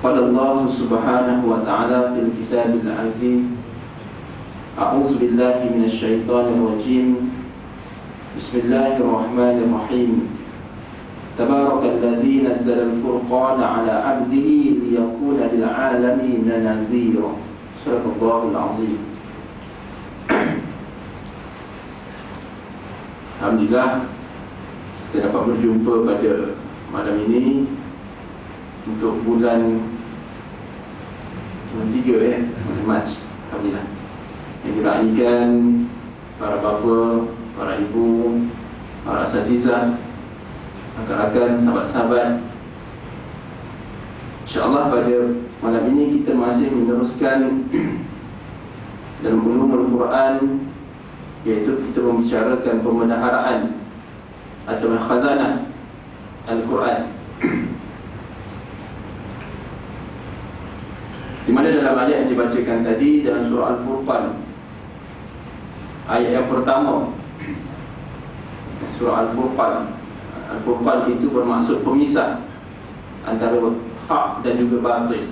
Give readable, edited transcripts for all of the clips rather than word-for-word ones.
قال الله سبحانه وتعالى في الكتاب العزيز: أعوذ بالله من الشيطان الرجيم. بسم الله الرحمن الرحيم. تبارك الذي نزل الفرقان على عبده ليكون للعالمين نذيرا. صدق الله العظيم. Alhamdulillah, kita dapat berjumpa pada malam ini untuk bulan 3 Mac. Alhamdulillah, yang diraihkan para bapa, para ibu, para asatizah, rakan-rakan, sahabat-sahabat. InsyaAllah pada malam ini kita masih meneruskan dalam ulumul Quran, iaitu kita membicarakan pembendaharaan atau khazanah Al-Quran, di mana dalam ayat yang dibacakan tadi dalam surah Al-Furqan, ayat yang pertama surah Al-Furqan. Al-Furqan itu bermaksud pemisah antara hak dan juga batil.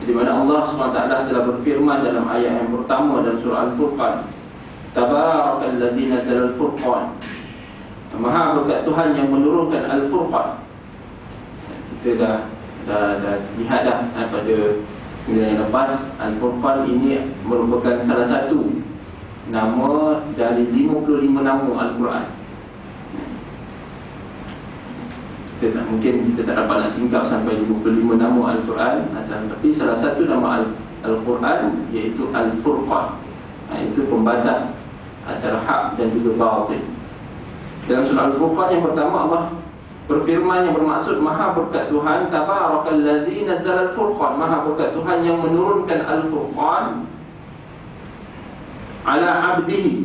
Di mana Allah SWT telah berfirman dalam ayat yang pertama dalam surah Al-Furqan, Tabarakalladzi nazzala al-Furqan. Maha berkat Tuhan yang menurunkan Al-Furqan. Kita dah lihat dah pada minggu yang lepas, Al-Furqan ini merupakan salah satu nama dari 55 nama Al-Quran. Mungkin kita tak dapat nak singkap sampai 55 nama Al-Quran, tapi salah satu nama Al-Quran iaitu Al-Furqan. Itu pembatas antara hak dan juga batil. Dalam surah Al-Furqan yang pertama, Allah berfirman yang bermaksud maha berkat Tuhan, Tabarakalladzi nazzala al-Furqan. Maha berkat Tuhan yang menurunkan Al-Furqan ala abdihi,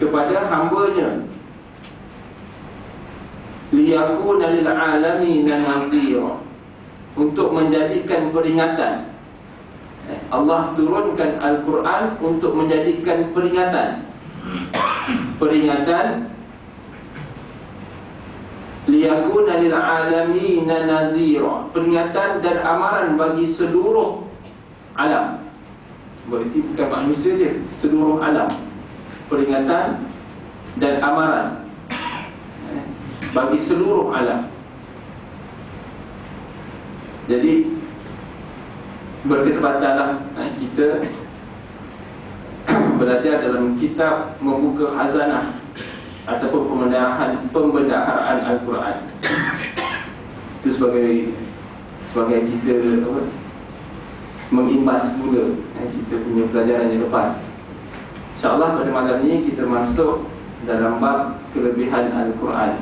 kepada hambanya, liyakuna lil alamin nadhira, untuk menjadikan peringatan. Allah turunkan Al-Quran untuk menjadikan peringatan. Peringatan, liyakuna lil alamin nadhira, peringatan dan amaran bagi seluruh alam. Berarti bukan manusia je, seluruh alam. Peringatan dan amaran bagi seluruh alam. Jadi berketepatanlah kita belajar dalam kitab membuka khazanah ataupun pembendaharaan Al-Quran. Itu sebagai kita mengimbas semula kita punya pelajaran yang lepas. InsyaAllah pada malam ini kita masuk dalam bab kelebihan Al-Quran.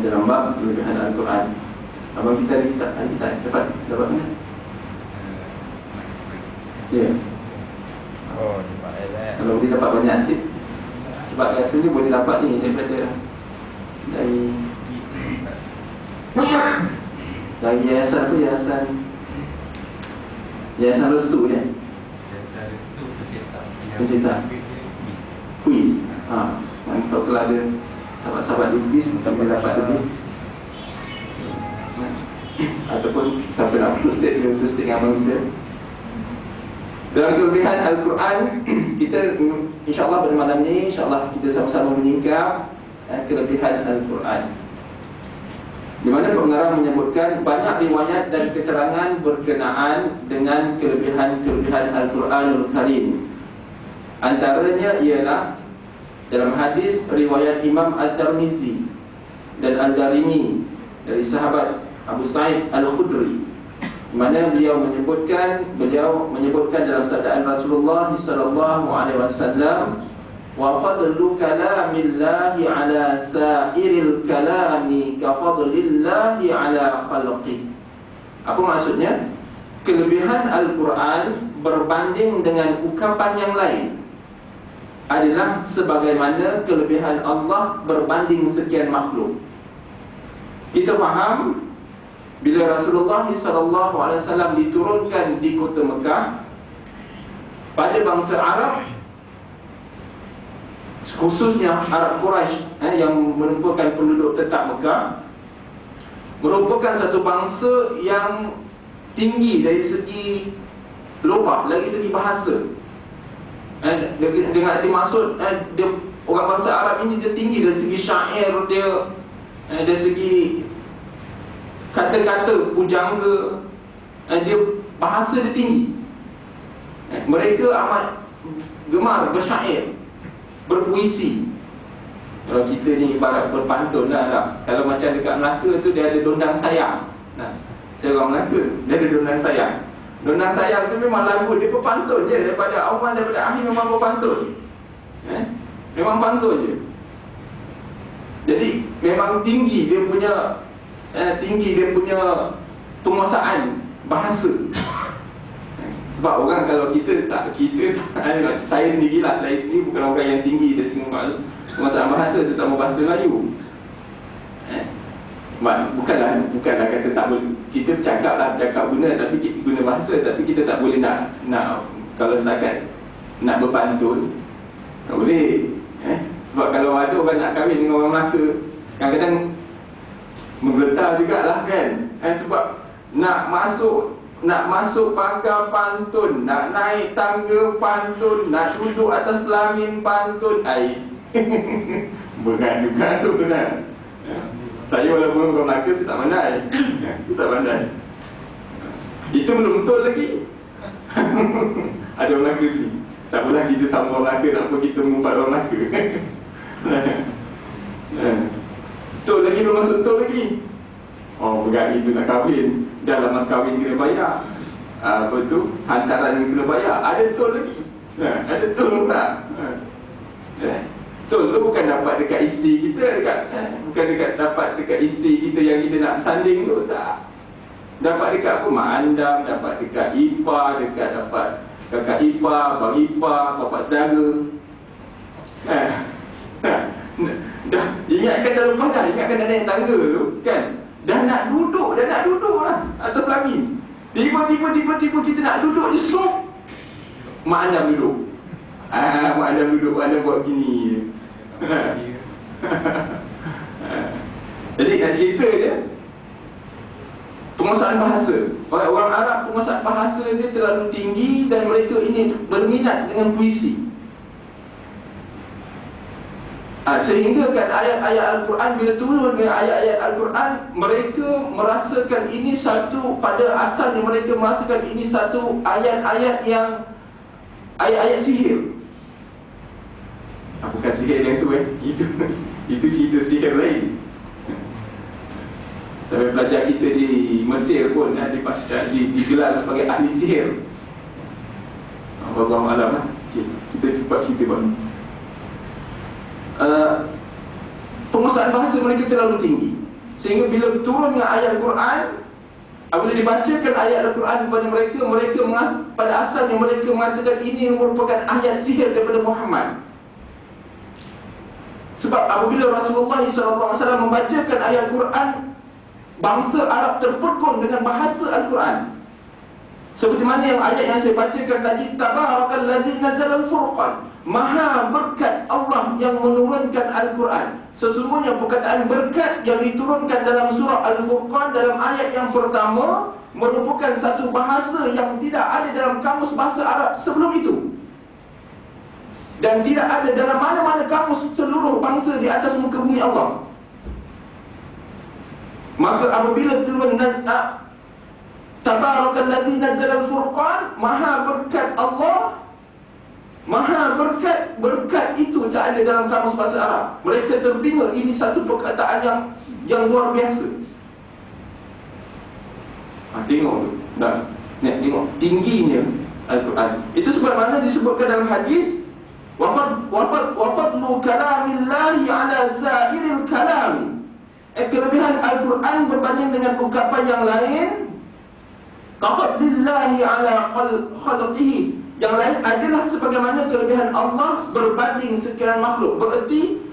Dalam bab kelebihan Al-Quran. Abang kita dapat mana? Ya. Oh, dapat ayat. Kalau kita dapat banyak tip, sebab biasanya boleh dapat ni daripada dari yayasan apa, yayasan restu ya. Yayasan restu pencetak kuis. Kalau telah ada sahabat-sahabat di kuis, kita boleh dapat lebih. Ataupun siapa nak putus state dengan abang kita. Dalam kelebihan Al-Quran, kita insyaAllah pada malam ni, insyaAllah kita sama-sama menyingkap kelebihan Al-Quran, di mana pengarang menyebutkan banyak riwayat dan keterangan berkenaan dengan kelebihan Al-Quranul Karim. Antaranya ialah dalam hadis riwayat Imam At-Tirmizi dan Al-Darimi dari sahabat Abu Sa'id Al-Khudri, di mana beliau menyebutkan dalam sabdaan Rasulullah sallallahu alaihi wasallam, wa fadlu kalamillahi ala sa'iril kalami ka fadlillahi ala khalqi. Apa maksudnya? Kelebihan Al-Quran berbanding dengan ucapan yang lain adalah sebagaimana kelebihan Allah berbanding sekian makhluk. Kita faham bila Rasulullah SAW diturunkan di kota Mekah, pada bangsa Arab, khususnya Arab Quraisy yang merupakan penduduk tetap Mekah, merupakan satu bangsa yang tinggi dari segi lughah, dari segi bahasa. Dengan arti maksud dia, orang bangsa Arab ini dia tinggi dari segi syair dia, dari segi kata-kata pujangga, dia bahasa dia tinggi. Mereka amat gemar bersyair, berpuisi. Kalau kita ni ibarat berpantun lah. Kalau macam dekat Melaka tu dia ada dondang sayang. Cara orang Melaka, dia ada dondang sayang. Dondang sayang tu memang lagu dia berpantun je. Daripada awal daripada akhir memang berpantun. Memang pantun je. Jadi memang tinggi dia punya penguasaan bahasa. Sebab orang kalau saya sendirilah, saya sendiri bukan orang yang tinggi dari segi penguasaan bahasa, terutama bahasa Melayu. Bukanlah kata tak boleh, kita cakap guna, tapi kita guna bahasa, tapi kita tak boleh nak kalau setakat nak berpantun, tak boleh. Sebab kalau ada orang nak kahwin dengan orang Melaka, kadang-kadang menggetar jugalah kan. Sebab nak masuk pagar pantun, nak naik tangga pantun, nak duduk atas pelamin pantun. Berat juga tu kan. Saya walaupun orang Melaka, saya tak pandai. Saya tak pandai. Itu belum betul lagi. Ada orang Melaka ni, tak boleh kita sama orang Melaka, tak apa kita mengumpat orang Melaka. Betul lagi, belum masuk betul lagi. Berat itu nak kahwin, dalam mas kahwin kena bayar. Apa tu, hantaran kena bayar. Ada betul lagi. Ada betul tak? Betul tu bukan dapat dekat isteri kita, bukan dapat dekat isteri kita yang kita nak sanding tu, tak. Dapat dekat apa? Mak andam, dapat dekat ipar, dapat kakak ipar, abang ipar, bapak saudara. Dah ingatkan dalam pagar, ingatkan ada yang tangga tu kan. Dah nak duduk lah atas pelamin. Tiba-tiba kita nak duduk je, slop. Mak andam duduk. Mak andam duduk, mak andam buat gini. Jadi nak cerita dia penguasaan bahasa. Orang Arab penguasaan bahasa dia terlalu tinggi, dan mereka ini berminat dengan puisi. Sehingga kan ayat-ayat Al-Quran, bila turun dengan ayat-ayat Al-Quran, mereka merasakan ini satu, pada asalnya mereka merasakan ini satu ayat-ayat yang ayat-ayat sihir. Bukan sihir yang tu itu cerita sihir lain. Sampai pelajar kita di Mesir pun digelar sebagai ahli sihir. Wallahu alam. Kita cepat cerita bang. Penguasaan bahasa mereka terlalu tinggi, sehingga bila turunnya ayat Al-Quran, apabila dibacakan ayat Al-Quran kepada mereka pada asalnya mereka mengatakan ini merupakan ayat sihir daripada Muhammad. Sebab apabila Rasulullah SAW membacakan ayat Al-Quran, bangsa Arab terpekun dengan bahasa Al-Quran. Seperti mana yang ayat yang saya bacakan tadi, Tabarakalladzi nazzala al-Furqan, Maha berkat Allah yang menurunkan Al-Quran. Sesungguhnya perkataan berkat yang diturunkan dalam surah Al-Furqan dalam ayat yang pertama merupakan satu bahasa yang tidak ada dalam kamus bahasa Arab sebelum itu, dan tidak ada dalam mana-mana kamus seluruh bangsa di atas muka bumi Allah. Maka apabila turun Tabarakalladzi nazzala al-Furqan, Maha berkat Allah, Maha berkat itu tak ada dalam kamus bahasa Arab. Mereka terbingung, ini satu perkataan yang luar biasa. Tengok tu. Tengok tingginya Al-Quran. Itu sebab mana disebutkan dalam hadis, wafadlu kalamillahi ala zahiril kalam. Kelebihan Al-Quran berbanding dengan ungkapan yang lain, kafadlillahi ala khalqihi. Yang lain adalah sebagaimana kelebihan Allah berbanding sekalian makhluk. Bererti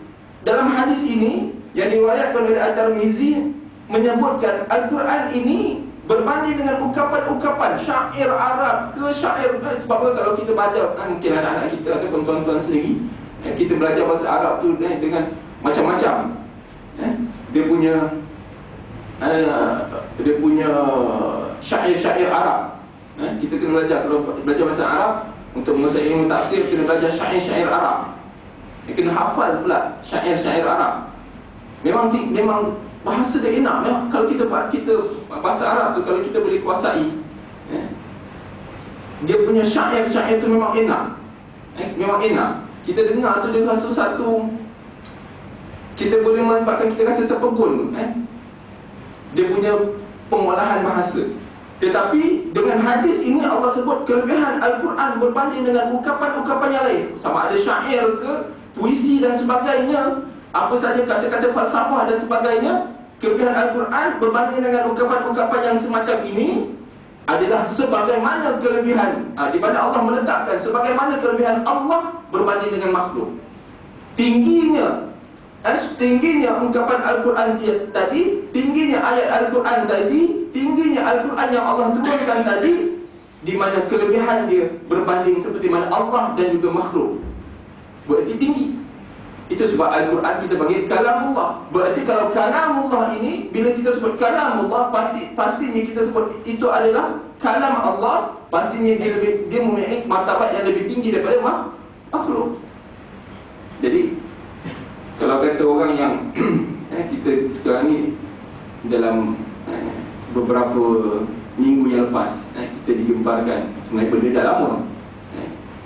dalam hadis ini yang diriwayatkan oleh At-Tirmizi menyebutkan Al-Quran ini berbanding dengan ucapan-ucapan syair Arab ke syair. Sebab kalau kita baca, mungkin anak-anak kita ataupun tuan-tuan sendiri, kita belajar bahasa Arab tu dengan macam-macam. Dia punya dia punya syair-syair Arab. Kita kena belajar, kalau belajar bahasa Arab untuk menguasai ilmu tafsir, kena belajar syair-syair Arab. Dia kena hafal pula syair-syair Arab. Memang bahasa dia enak ya. Kalau kita bahasa Arab tu kalau kita boleh kuasai, dia punya syair-syair tu memang enak. Memang enak. Kita dengar tu dia rasa satu, kita boleh menyebabkan kita rasa terpegun. Dia punya pengolahan bahasa. Tetapi dengan hadis ini Allah sebut kelebihan Al-Quran berbanding dengan ukapan-ukapan yang lain. Sama ada syair ke, puisi dan sebagainya, apa saja kata-kata falsafah dan sebagainya. Kelebihan Al-Quran berbanding dengan ukapan-ukapan yang semacam ini adalah sebagaimana kelebihan di mana Allah meletakkan sebagaimana kelebihan Allah berbanding dengan makhluk. Tingginya ungkapan Al-Quran tadi, tingginya ayat Al-Quran tadi, tingginya Al-Quran yang Allah turunkan tadi, di mana kelebihan dia berbanding seperti mana Allah dan juga makhluk. Berarti tinggi. Itu sebab Al-Quran kita panggil kalamullah. Berarti kalau kalamullah ini, bila kita sebut kalamullah, pastinya kita sebut itu adalah kalam Allah. Pastinya dia mempunyai martabat yang lebih tinggi daripada makhluk. Jadi kalau kata orang yang kita sekarang ni dalam beberapa minggu yang lepas kita digemparkan, sebenarnya benda dah lama,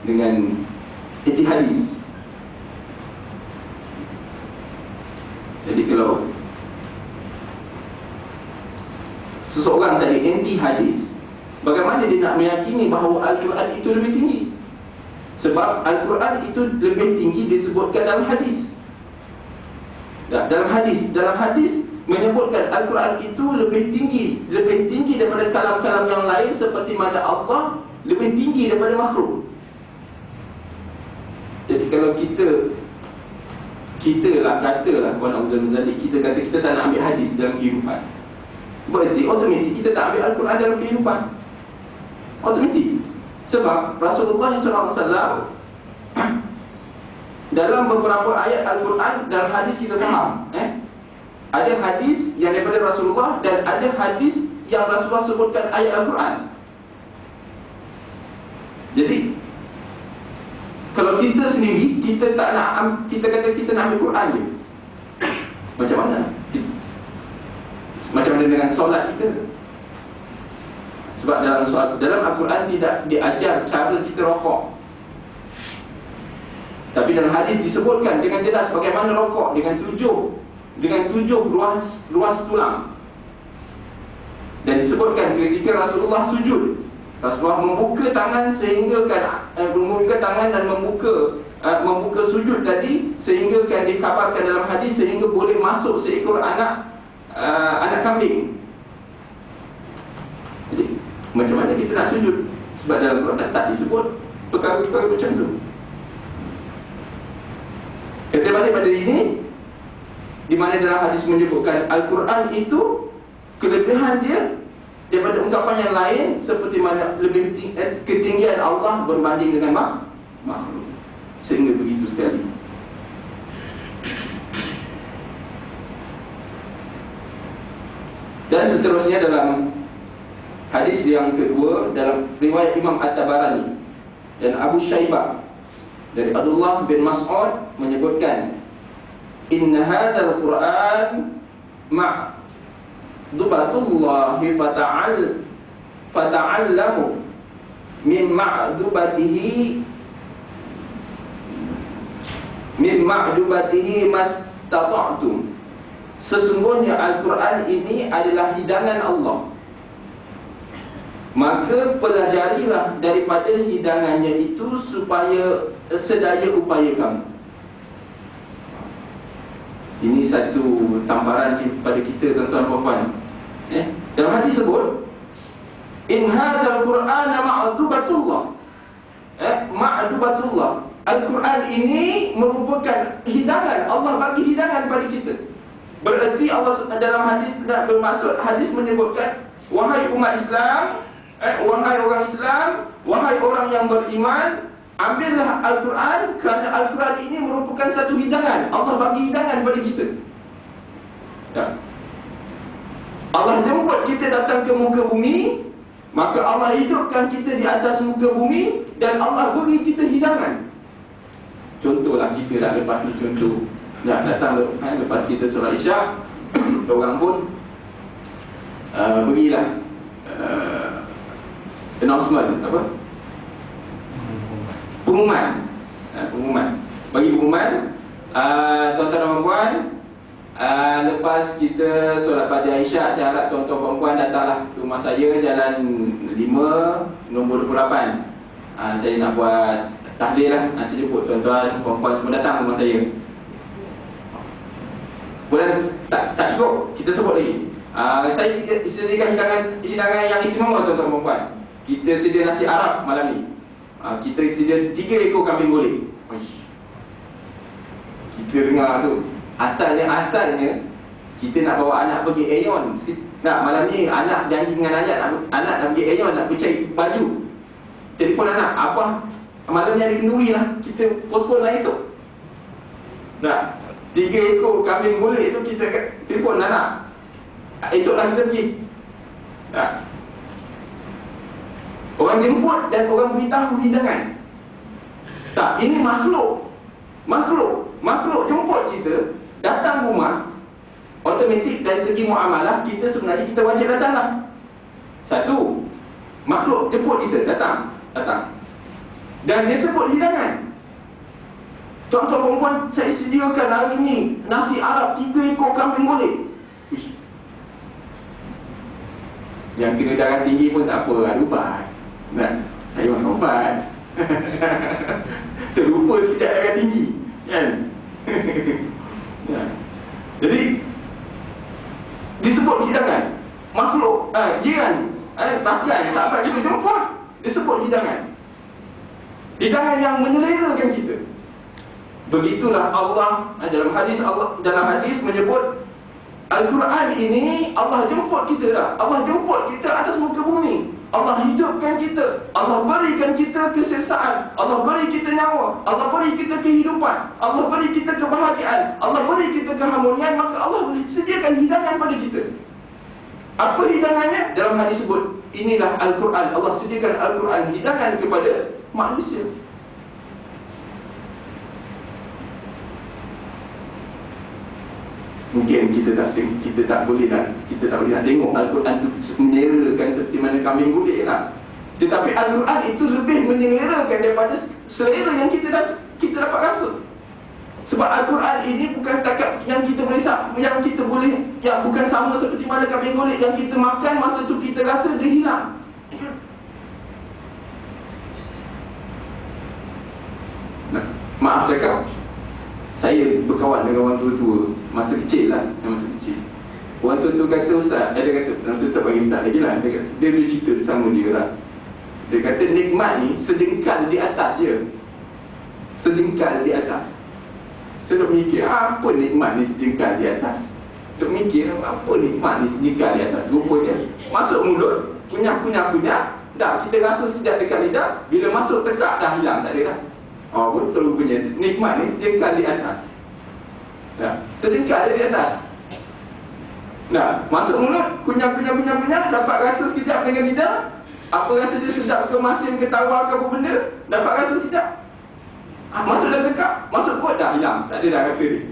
dengan hadis. Jadi kalau seseorang tadi anti hadis, bagaimana dia nak meyakini bahawa Al-Quran itu lebih tinggi? Sebab Al-Quran itu lebih tinggi disebutkan dalam hadis. Dalam hadis menyebutkan Al-Quran itu lebih tinggi daripada kalam-kalam yang lain, seperti mana Allah lebih tinggi daripada makhluk. Jadi kalau katalah Puan Uzan, kita kata kita tak nak ambil hadis dalam kehidupan, berarti otomatik kita tak ambil Al-Quran dalam kehidupan. Otomatik. Sebab Rasulullah SAW dalam beberapa ayat Al-Quran, dalam hadis kita faham, ada hadis yang daripada Rasulullah dan ada hadis yang Rasulullah sebutkan ayat Al-Quran. Jadi kalau kita sendiri, kita tak nak, kita kata kita nak ambil Quran je, macam mana? Macam mana dengan solat kita? Sebab dalam Al-Quran tidak diajar cara kita rokok. Tapi dalam hadis disebutkan dengan jelas bagaimana rokok dengan tujuh ruas tulang. Dan disebutkan ketika Rasulullah sujud, Rasulullah membuka tangan dan membuka sujud tadi, sehingga kan dikabarkan dalam hadis sehingga boleh masuk seekor anak kambing. Jadi macam mana kita nak sujud? Sebab dalam Quran tak disebut perkara-perkara macam tu. Kita balik pada ini, di mana dalam hadis menyebutkan Al-Quran itu kelebihan dia daripada ungkapan yang lain, seperti mana lebih ketinggian Allah berbanding dengan makhluk. Sehingga begitu sekali. Dan seterusnya dalam hadis yang kedua, dalam riwayat Imam At-Tabarani dan Abu Syaibah dari Abdullah bin Mas'ud menyebutkan, inna hadzal Qur'an ma'dubatullahi fata'allamu min ma'dubatihi mastata'tum. Sesungguhnya Al-Quran ini adalah hidangan Allah, maka pelajarilah daripada hidangannya itu supaya sedaya upaya kamu. Ini satu tamparan kepada kita, tuan-tuan dan puan. Dalam hadis sebut, in hadzal Qur'ana ma'dubatullah. Ma'dubatullah. Al-Quran ini merupakan hidangan. Allah bagi hidangan pada kita. Berarti Allah dalam hadis bermaksud, hadis menyebutkan, wahai umat Islam, wahai orang Islam, wahai orang yang beriman, ambillah Al-Quran, kerana Al-Quran ini merupakan satu hidangan. Allah bagi hidangan kepada kita. Allah jemput kita datang ke muka bumi, maka Allah hidupkan kita di atas muka bumi, dan Allah beri kita hidangan. Contohlah kita dah lepas tu contoh dah datang lepas kita solat Isyak, orang pun berilah announcement, apa? Pengumuman. Bagi pengumuman, tuan-tuan dan puan, lepas kita solat pada Isyak, saya harap tuan-tuan perempuan datanglah ke rumah saya, Jalan 5, nombor 28. Saya nak buat takdir lah. Saya jemput tuan-tuan perempuan semua datang ke rumah saya. Bulan tak cukup, kita sebut lagi. Saya sediakan hidangan yang istimewa tuan-tuan perempuan. Kita sedia nasi Arab malam ni. Kita sedia 3 ekor kambing golek. Kita dengar tu, asalnya kita nak bawa anak pergi Aeon. Nak malam ni anak janji dengan ayat, anak nak pergi Aeon, nak pergi cari baju. Telefon anak, apa malam ni ada kenduri lah, kita postpone lah esok. Nak 3 ekor kambing golek tu, kita telefon anak, esok lah kita pergi. Nah, orang jemput dan orang beritahu hidangan. Tak, ini makhluk jemput kita, datang rumah. Automatik dari segi muamalah, kita sebenarnya kita wajib datang lah. Satu, makhluk jemput kita, datang. Dan dia sebut hidangan. Tuan-tuan perempuan, saya sediakan hari ini nasi Arab 3 ekor kambing golek. Yang kena darah tinggi pun tak apa, ubat. Nah, saya makan ubat. Terlupa tidak darah tinggi, kan? Jadi disebut hidangan. Makhluk jiran, bahkan sahabat kita jumpa, disebut hidangan. Hidangan yang menyelerakan kita. Begitulah Allah dalam hadis menyebut Al-Quran ini Allah jemput kita dah. Allah jemput kita atas muka bumi. Allah hidupkan kita. Allah berikan kita kesesaan. Allah beri kita nyawa. Allah beri kita kehidupan. Allah beri kita kebahagiaan. Allah beri kita keharmonian. Maka Allah sediakan hidangan pada kita. Apa hidangannya? Dalam hadis sebut, inilah Al-Quran. Allah sediakan Al-Quran hidangan kepada manusia. Mungkin kita tak boleh nak tengok Al-Quran itu menyelerakan seperti mana kambing golek lah. Tetapi Al-Quran itu lebih menyelerakan daripada selera yang kita dapat rasa. Sebab Al-Quran ini bukan setakat yang kita boleh, yang bukan sama seperti mana kambing golek yang kita makan, masa tu kita rasa dia hilang. Nah, maaf cakap, saya berkawan dengan orang tua-tua masa kecil lah, Orang tua-tua kata, Ustaz, dia kata, Ustaz bagi Ustaz lagi lah, dia boleh cerita sama dia lah. Dia kata nikmat ni sejengkal di atas je. Sejengkal di atas. Saya duk mikir, apa nikmat ni sejengkal di atas? Duk mikir, apa nikmat ni sejengkal di atas? Rupanya masuk mulut, kunyah, dah kita rasa sedap dekat lidah, bila masuk tekak dah hilang, tak ada dah. Betul rupanya nikmat ni sejengkal di atas. Sejengkal di atas. Nah, masuk mulut, kunyah, dapat rasa sedap dengan lidah. Apa rasa dia sedap ke masin, ke tawar ke apa benda, dapat rasa sedap. Masuk dalam tekak, masuk perut dah hilang, tak ada dah rasa dia.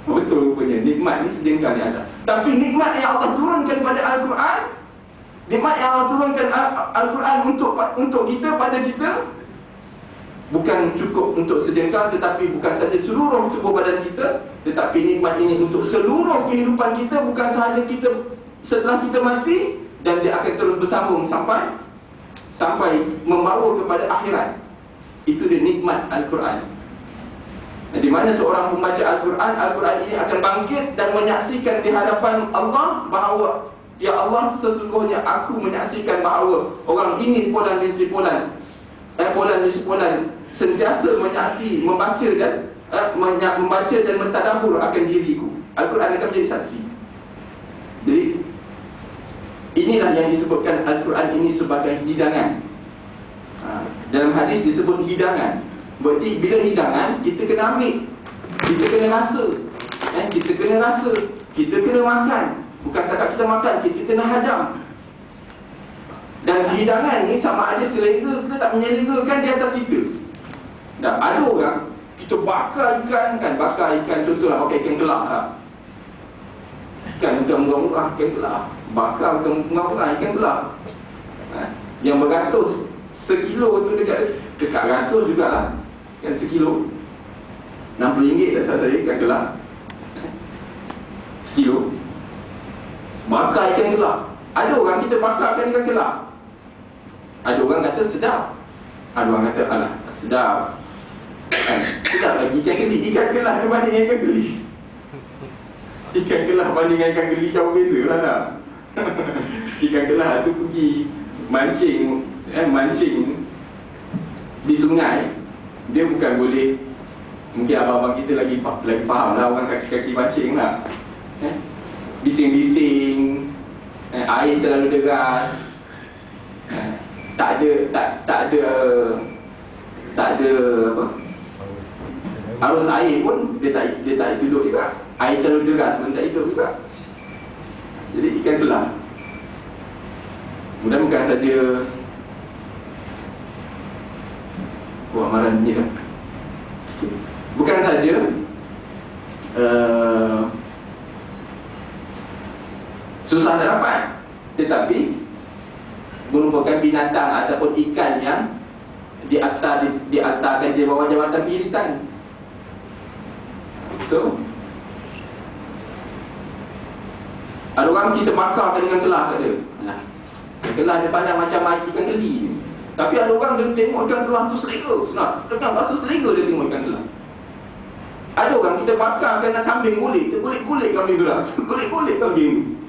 Betul rupanya nikmat ni sejengkal di atas. Tapi nikmat yang Allah turunkan pada Al-Quran, nikmat yang Allah turunkan Al-Quran untuk kita, pada kita, bukan cukup untuk sejengkal, tetapi bukan saja seluruh tubuh badan kita, tetapi nikmat ini untuk seluruh kehidupan kita, bukan sahaja kita setelah kita mati, dan dia akan terus bersambung sampai membawa kepada akhirat. Itu dia nikmat Al-Quran. Di mana seorang membaca Al-Quran, Al-Quran ini akan bangkit dan menyaksikan di hadapan Allah bahawa, ya Allah, sesungguhnya aku menyaksikan bahawa orang ini fulan bin Fulan, sentiasa menyaksi, membaca dan mentadabbur akan diriku. Al-Quran akan menjadi saksi. Jadi inilah yang disebutkan Al-Quran ini sebagai hidangan. Dalam hadis disebut hidangan. Berarti bila hidangan, kita kena ambil, kita kena rasa, kita kena makan. Bukan Bukan setakat kita makan, kita nak hadam. Dan hidangan ni sama ada selera ke tak menyelerakan di atas kita. Dan ada orang, kita bakar ikan kan, contohlah pakai ikan kelah lah. Ikan macam murah-murah, ikan kelah. Bakar macam murah-murah, ikan kelah. Yang beratus, sekilo tu dekat ratus jugalah. Kan sekilo RM60 tak salah saya ikan kelah. Sekilo bakar ikan kelah. Ada orang kita bakarkan ikan kelah. Ada orang kata sedap, ada orang kata alah tak sedap. Sedap lagi ikan geli. Ikan kelah berbanding dengan ikan geli. Ikan kelah banding dengan ikan geli jauh beza lah tak. Ikan kelah tu pergi mancing di sungai. Dia bukan boleh, mungkin abang-abang kita lagi faham lah orang kaki-kaki mancing lah. Bising-bising, air terlalu deras, tak ada apa, arus air pun dia tak hidup juga. Air terlalu deras pun tak hidup juga. Jadi ikan kelah mudah bukan saja amaran ni lah. Bukan saja susah nak dapat, tetapi merupakan binatang ataupun ikan yang diaktarkan di bawah jabatan penyidikan. So ada orang kita bakarkan dengan kelah saja. Kelah dia pandang macam ikan geli. Tapi ada orang dia tengok ikan kelah tu selera. Senang, dengan bahasa selera dia tengok ikan kelah. Ada orang kita bakar kena kambing kulit, kulit kambing kelah. Kulit kambing.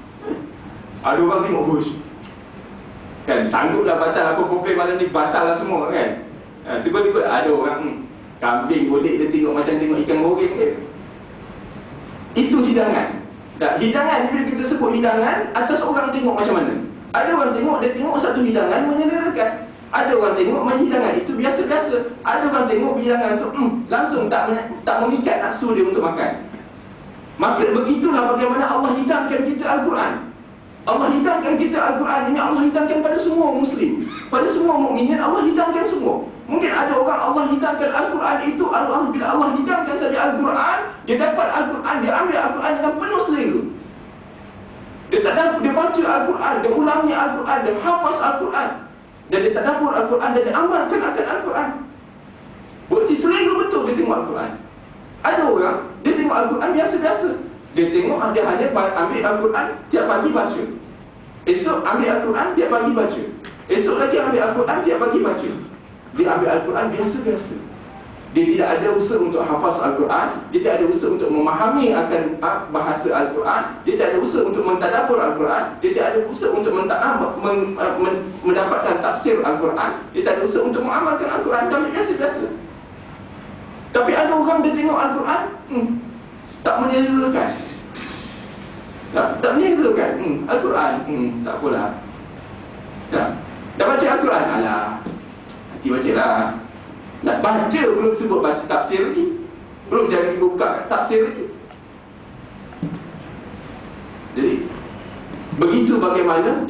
Ada orang tengok bush. Kan sangguplah batal apa problem malam ni, batal lah semua kan. Tiba-tiba ada orang kambing kulit dia tengok macam tengok ikan goreng dia. Itu hidangan. Dan hidangan bila kita sebut hidangan, atas orang tengok macam mana. Ada orang tengok, dia tengok satu hidangan menyelerakan. Ada orang tengok hidangan itu biasa-biasa. Ada orang tengok hidangan itu langsung tak memikat nafsu dia untuk makan. Maka begitulah bagaimana Allah hidangkan kita Al-Quran. Allah hidangkan kita Al-Quran ini, Allah hidangkan pada semua Muslim, pada semua mukminin. Allah hidangkan semua. Mungkin ada orang Allah hidangkan Al-Quran itu, bila Allah hidangkan saja Al-Quran, dia dapat Al-Quran, dia ambil Al-Quran dengan penuh selera. Dia baca Al-Quran, dia ulangi Al-Quran, dia hafaz Al-Quran, dan dia tadabbur Al-Quran, dan dia amalkan akan Al-Quran. Berarti selera betul dia tengok Al-Quran. Ada orang, dia tengok Al-Quran biasa-biasa. Dia tengok, dia hanya ambil Al-Quran, tiap pagi baca. Esok ambil Al-Quran, tiap pagi baca. Esok lagi ambil Al-Quran, tiap pagi baca. Dia ambil Al-Quran biasa-biasa. Dia tidak ada usaha untuk hafaz Al-Quran, dia tidak ada usaha untuk memahami akan bahasa Al-Quran, dia tidak ada usaha untuk mentadabbur Al-Quran, dia tidak ada usaha untuk mendapatkan tafsir Al-Quran, dia tidak ada usaha untuk mengamalkan Al-Quran. Tapi biasa-biasa. Tapi ada orang dia tengok Al-Quran, tak menyelerakan. Tak menyelerakan. Al-Quran, tak apalah. Dah baca Al-Quran, alah, nanti baca lah. Nak baca belum sebut baca tafsir lagi, belum jadi buka tafsir lagi. Jadi begitu bagaimana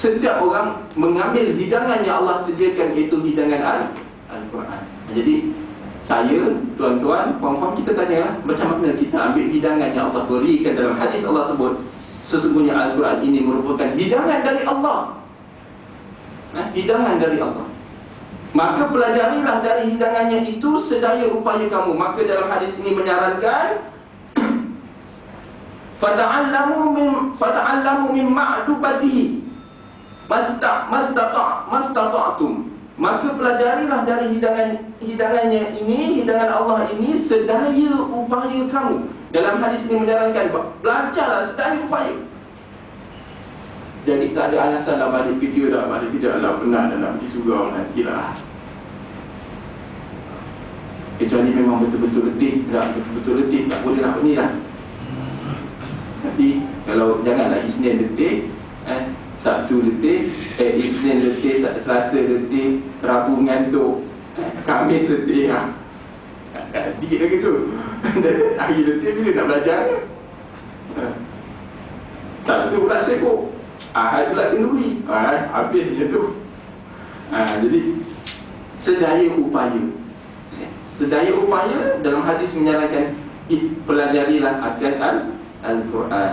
setiap orang mengambil hidangan yang Allah sediakan, iaitu hidangan Al-Quran. Jadi saya, tuan-tuan, puan-puan, kita tanyalah macam mana kita ambil hidangan yang Allah berikan. Dalam hadis Allah sebut sesungguhnya Al-Quran ini merupakan hidangan dari Allah. Hidangan dari Allah. Maka pelajarilah dari hidangannya itu sedaya upaya kamu. Maka dalam hadis ini menyarankan fata'allamu min ma'dubatihi mastata'tum. Maka pelajarilah dari hidangannya ini, hidangan Allah ini, sedaya upaya kamu. Dalam hadis ini menyarankan belajarlah sedaya upaya. Jadi tak ada alasan nak balik video dah, balik video dah benar dah nak pergi surau nantilah. Kecuali memang betul-betul letih, tak boleh nak ni lah. Tapi kalau janganlah Isnin letih, Sabtu letih, Isnin letih, Selasa letih, Rabu ngantuk, Khamis letih. Dikit lagi tu. Hari letih bila nak belajar. Satu pula sibuk, Ahad pula kenduri, habis je tu. Jadi sedaya upaya dalam hadis menyarankan pelajarilah akan Al-Quran.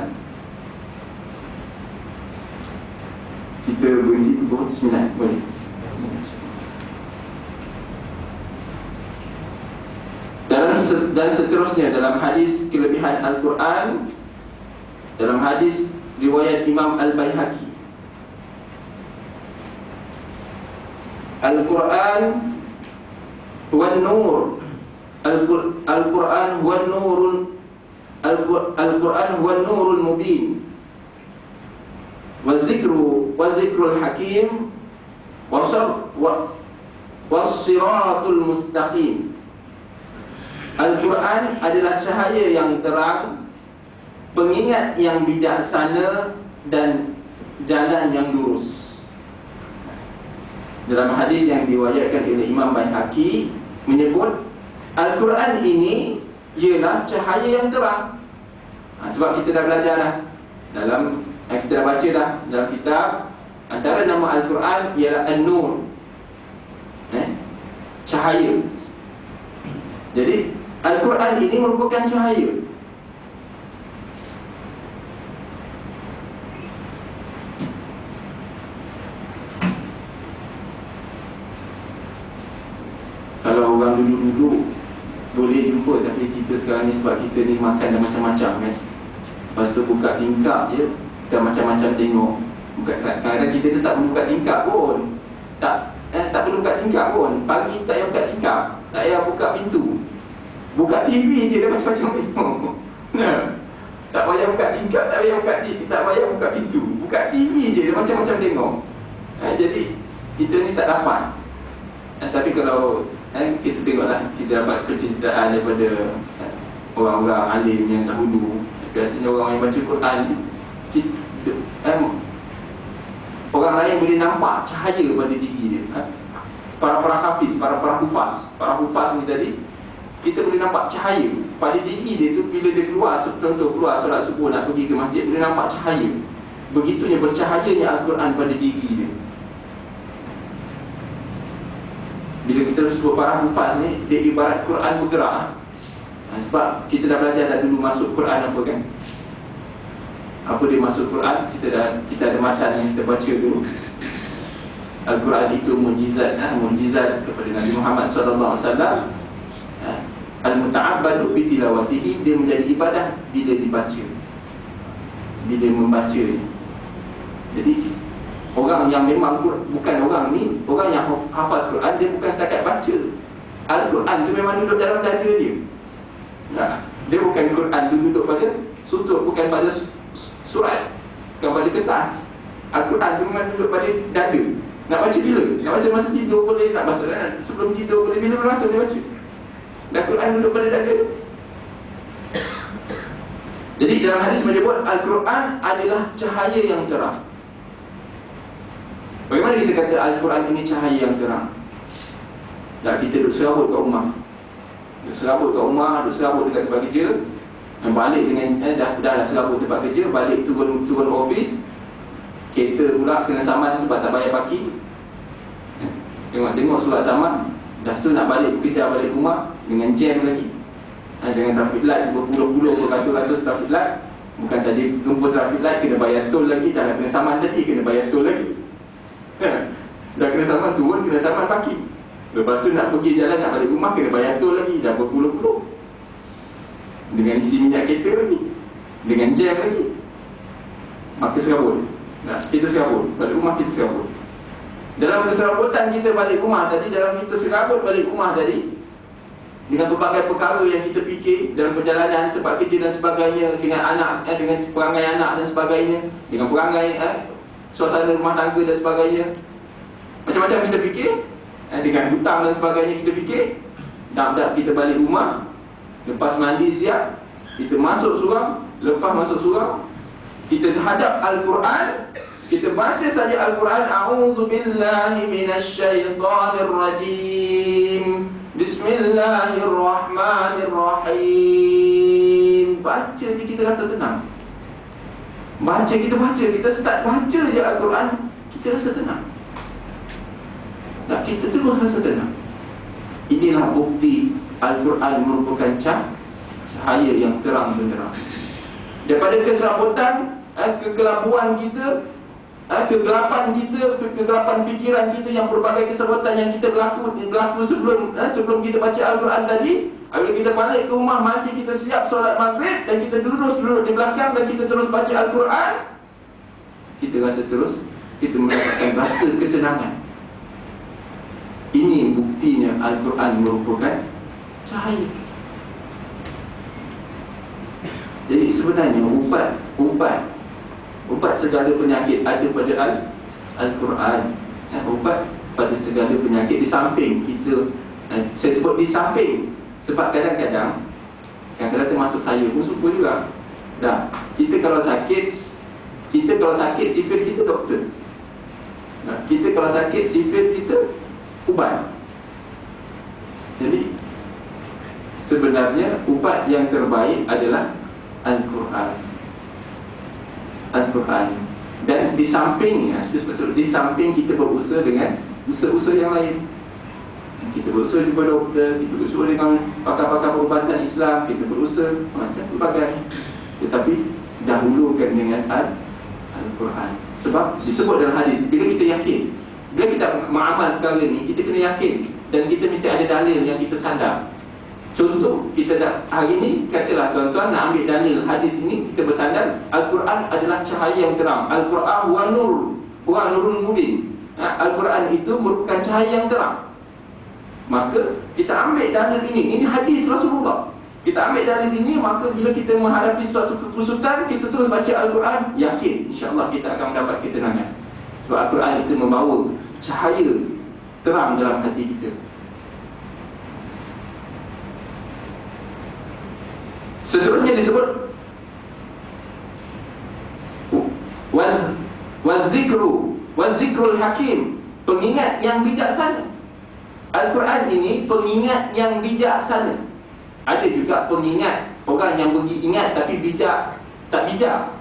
Kita berhenti pukul 9 boleh. Dan seterusnya dalam hadis kelebihan Al-Quran, dalam hadis riwayat Imam Al-Baihaqi, Al-Quran wan nur, Al-Quran wan nurun, Al-Quran wan nurul mubin, wazikrul hakim, was-siratul mustaqim. Al-Quran adalah cahaya yang terang, pengingat yang bijaksana, dan jalan yang lurus. Dalam hadis yang diriwayatkan oleh Imam Baihaqi menyebut Al-Quran ini ialah cahaya yang terang. Sebab kita dah belajar dah dalam kita dah baca dah dalam kitab, antara nama Al-Quran ialah An-Nur, cahaya. Jadi Al-Quran ini merupakan cahaya. Kalau orang dulu-dulu boleh jumpa, tapi kita sekarang ni sebab kita ni makan dah macam-macam kan. Lepas tu buka tingkap je dah macam-macam tengok. Kadang-kadang kita tu tak perlu buka tingkap pun. Tak perlu buka tingkap pun. Pagi tak payah buka tingkap, tak payah buka pintu, buka TV je dah macam-macam tengok. Tak payah buka tingkap, tak payah buka TV, tak payah buka pintu, buka TV je dah macam-macam tengok. Jadi kita ni tak dapat. Tapi kalau kita tengoklah, kita dapat kecintaan daripada orang-orang alim yang dahulu. Biasanya orang yang baca Quran, orang lain boleh nampak cahaya pada diri dia. Para hafiz, para hufaz ni tadi, kita boleh nampak cahaya pada diri dia tu. Bila dia keluar, contoh keluar solat subuh nak pergi ke masjid, boleh nampak cahaya. Begitunya bercahayanya Al-Quran pada diri dia. Bila kita sebut para hufaz ni, dia ibarat Quran bergerak. Sebab kita dah belajar dah dulu masuk Quran apa kan. Apa dia masuk Quran, kita ada matan yang kita baca dulu. Al-Quran itu mukjizat kepada Nabi Muhammad SAW. Al-muta'abbadu bi tilawatihi, dia menjadi ibadah bila dibaca, bila membaca. Jadi orang yang memang bukan orang ni, orang yang hafaz Quran, dia bukan setakat baca Al-Quran tu, memang duduk dalam dada dia. Dia bukan Quran tu duduk pada sutur, bukan pada surat, bukan pada kertas. Al-Quran tu memang duduk pada dada. Nak baca bila? Nak baca masa tidur boleh, nak baca sebelum tidur boleh, bila berasa dia baca. Dan Quran duduk pada dada tu. Jadi dalam hadis menyebut Al-Quran adalah cahaya yang terang. Bagaimana kita kata Al-Quran ini cahaya yang terang? Dah kita duduk serabut kat rumah, duduk serabut dekat tempat kerja, dan balik dengan dah serabut tempat kerja, balik turun office, kereta pula kena saman sebab tak bayar parking. Tengok surat saman. Dah tu nak kejar balik rumah dengan jam lagi, dengan traffic light berpuluh-puluh, beratus-ratus traffic light. Bukan saja jumpa traffic light, kena bayar tol lagi. Dah kena saman tadi, kena bayar tol lagi. Dah kena saman turun, kena saman parking. Lepas tu nak pergi jalan, nak balik rumah, kena bayar tol lagi. Dah berpuluh-puluh, dengan isi minyak kereta lagi, dengan jam lagi. Maka serabut. Kita serabut, balik rumah kita serabut. Dalam keserabutan kita balik rumah tadi, dalam kita serabut balik rumah tadi, dengan berbagai perkara yang kita fikir dalam perjalanan tempat kerja dan sebagainya, dengan anak, dengan perangai anak dan sebagainya, dengan perangai suasana rumah tangga dan sebagainya, macam-macam kita fikir, dengan hutang dan sebagainya kita fikir. Dah kita balik rumah, lepas mandi siap, kita masuk surau. Lepas masuk surau, kita hadap Al-Quran, kita baca saja Al-Quran. A'udzubillahi minasyaitanirrajim, Bismillahirrahmanirrahim. Baca je kita rasa tenang. Kita start baca je Al-Quran, kita rasa tenang. Tak, kita terus rasa tenang. Inilah bukti Al-Quran merupakan cahaya yang terang benderang. Daripada keserabutan, kegelabuan kita, kegelapan kita, kegelapan fikiran kita, yang berbagai keserotan yang kita berlaku sebelum kita baca Al-Quran tadi. Apabila kita balik ke rumah, mandi, kita siap solat maghrib dan kita duduk di belakang dan kita terus baca Al-Quran, kita rasa terus kita mendapatkan rasa ketenangan. Ini buktinya Al-Quran merupakan cahaya. Jadi sebenarnya ubat segala penyakit ada pada Al-Quran. Ubat pada segala penyakit di samping kita, saya sebut di samping, sebab kadang-kadang termasuk saya pun suka juga. Kita kalau sakit sifir kita doktor. Kita kalau sakit sifir kita ubat. Jadi sebenarnya ubat yang terbaik adalah Al-Quran. Dan di samping kita berusaha dengan usaha-usaha yang lain. Kita berusaha jumpa doktor, kita berusaha dengan pakar-pakar perubatan Islam, kita berusaha macam pelbagai. Tetapi dahulukan dengan Al-Quran. Sebab disebut dalam hadis, bila kita yakin, bila kita mengamal perkara ni, kita kena yakin. Dan kita mesti ada dalil yang kita sadar. Contoh, kita hari ni, katalah tuan-tuan nak ambil dalil hadis ini, kita bersandar Al-Quran adalah cahaya yang terang. Al-Quran wa nurun mubin. Al-Quran itu merupakan cahaya yang terang. Maka kita ambil dalil ini hadis Rasulullah. Kita ambil dalil ini, maka bila kita menghadapi suatu kekusutan, kita terus baca Al-Quran, yakin insya-Allah kita akan mendapat ketenangan. Sebab Al-Quran itu membawa cahaya terang dalam hati kita. Seterusnya disebut wazikrul hakim, pengingat yang bijaksana. Al-Quran ini pengingat yang bijaksana. Ada juga pengingat, orang yang pergi ingat tapi tak bijak.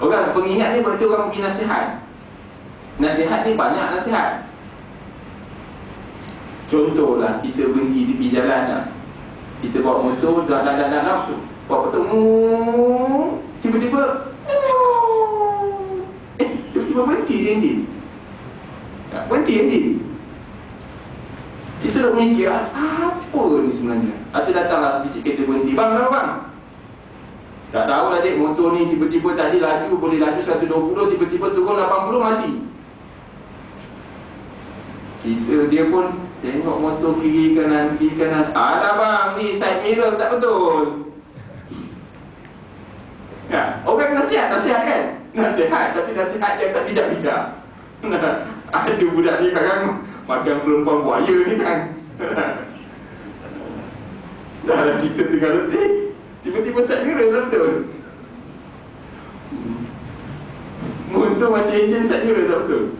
Orang pengingat ni berarti orang pergi nasihat. Nasihat ni banyak nasihat. Contohlah, kita berhenti di tepi jalan dah. Kita bawa motor, dah tu bawa motor, tiba-tiba berhenti dia enjin. Berhenti enjin. Kita dah mikir, apa ni sebenarnya? Atau datanglah sedikit kereta berhenti, bang. Tak tahulah dek, motor ni tiba-tiba tadi boleh laju 120, tiba-tiba turun 80, mati. Dia pun tengok motor kiri kanan. Alah bang, ni side mirror tak betul. Orang nasihat kan? Nasihat, tapi nasihat yang tak bijak-bijak. Ada budak ni kadang makan pelumpang buaya ni kan. Dah kita tengah letih, tiba-tiba side mirror tak betul. Motor macam enjin, side mirror tak betul.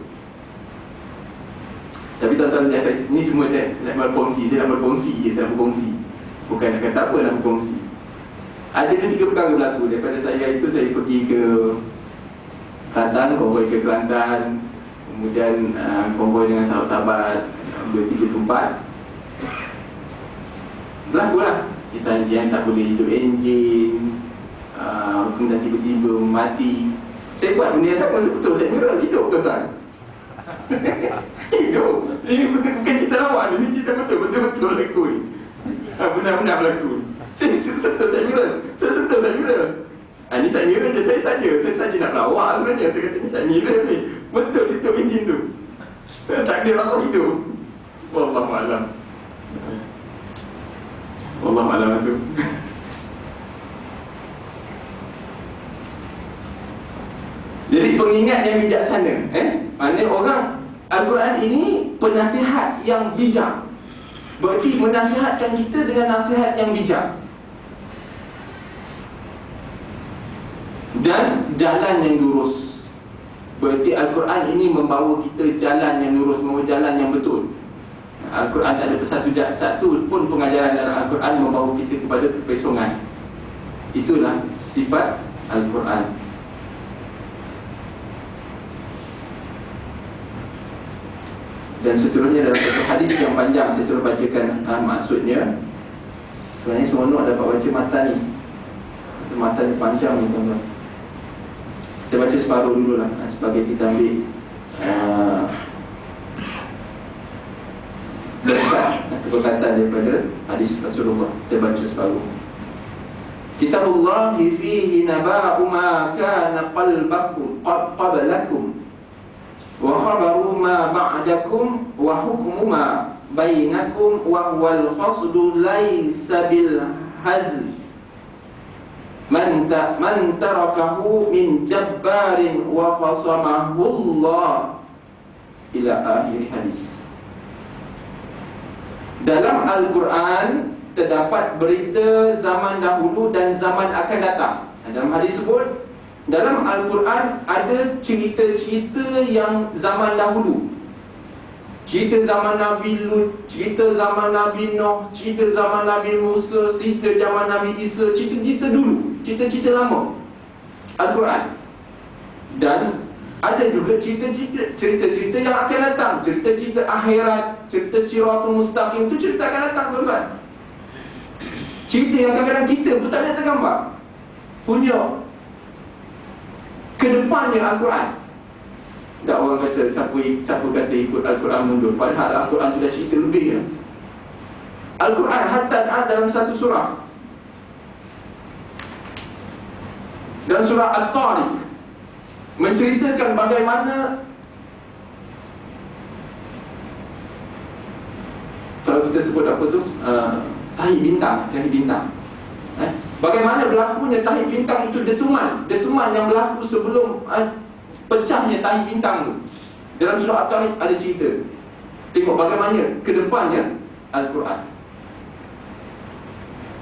Tapi tuan-tuan, ni semua saya nak berkongsi. Saya nak berkongsi. Bukan nak kata apa, nak berkongsi. Ada 3 perkara berlaku. Daripada saya pergi ke Kelantan, konvoi ke Kelantan. Kemudian konvoi dengan sahabat-sahabat 2-3 tempat. Berlakulah kita yang tak boleh hidup enjin, kemudian tiba-tiba mati. Saya buat benda yang tak betul. Saya mula hidup tuan-tuan. Hidup. Ini bukan cerita lawak, ini cerita betul-betul berlaku. Benar-benar berlaku. Saya sentuh mira. Ini tak mira je, saya saja nak lawak sebenarnya. Saya kata ni tak mira ni. Betul hidup enjin tu. Takdir Allah hidup. Wallahualam. Wallahualam tu. Jadi pengingat yang bijaksana. Maknanya orang Al-Quran ini penasihat yang bijak. Berarti menasihatkan kita dengan nasihat yang bijak. Dan jalan yang lurus. Berarti Al-Quran ini membawa kita jalan yang lurus, membawa jalan yang betul. Al-Quran tak ada satu pun pengajaran dalam Al-Quran membawa kita kepada kepesongan. Itulah sifat Al-Quran. Dan seterusnya dalam satu hadis yang panjang, saya terus bacakan maksudnya. Sebenarnya seronok dapat baca matan ni. Matan ni panjang ni tuan-tuan. Saya baca separuh dulu lah, sebagai kita ambil berkat atau perkataan daripada hadis Rasulullah. Saya baca separuh. Kitabullah fihi naba'u ma kana qablakum wa khabaru ma ba'dakum wa hukmu ma bainakum wa huwal fasdu laysa bil hazl man tarakahu min jabbarin wa qasamahu Allah ila akhir hadis. Dalam Al-Quran terdapat berita zaman dahulu dan zaman akan datang. Dalam hadis sebut, dalam Al-Quran ada cerita-cerita yang zaman dahulu. Cerita zaman Nabi Lut, cerita zaman Nabi Nuh, cerita zaman Nabi Musa, cerita zaman Nabi Isa, cerita-cerita dulu, cerita-cerita lama Al-Quran. Dan ada juga cerita-cerita yang akan datang, cerita-cerita akhirat, cerita Siratul Mustaqim, itu cerita akan datang tuan-tuan. Cerita yang kadang-kadang kita pun tak ada tergambar, punya kedepannya Al-Quran. Tak orang kata siapa kata ikut Al-Quran mundur, padahal Al-Quran sudah cerita lebih ya. Al-Quran hatta dalam satu surah, dalam surah At-Tariq, menceritakan bagaimana kalau kita sebut apa tu, tahi bintang. Bagaimana berlakunya tahi bintang itu detuman yang berlaku sebelum pecahnya tahi bintang tu. Dalam surah At-Tariq ada cerita. Tengok bagaimana kedepannya Al-Quran.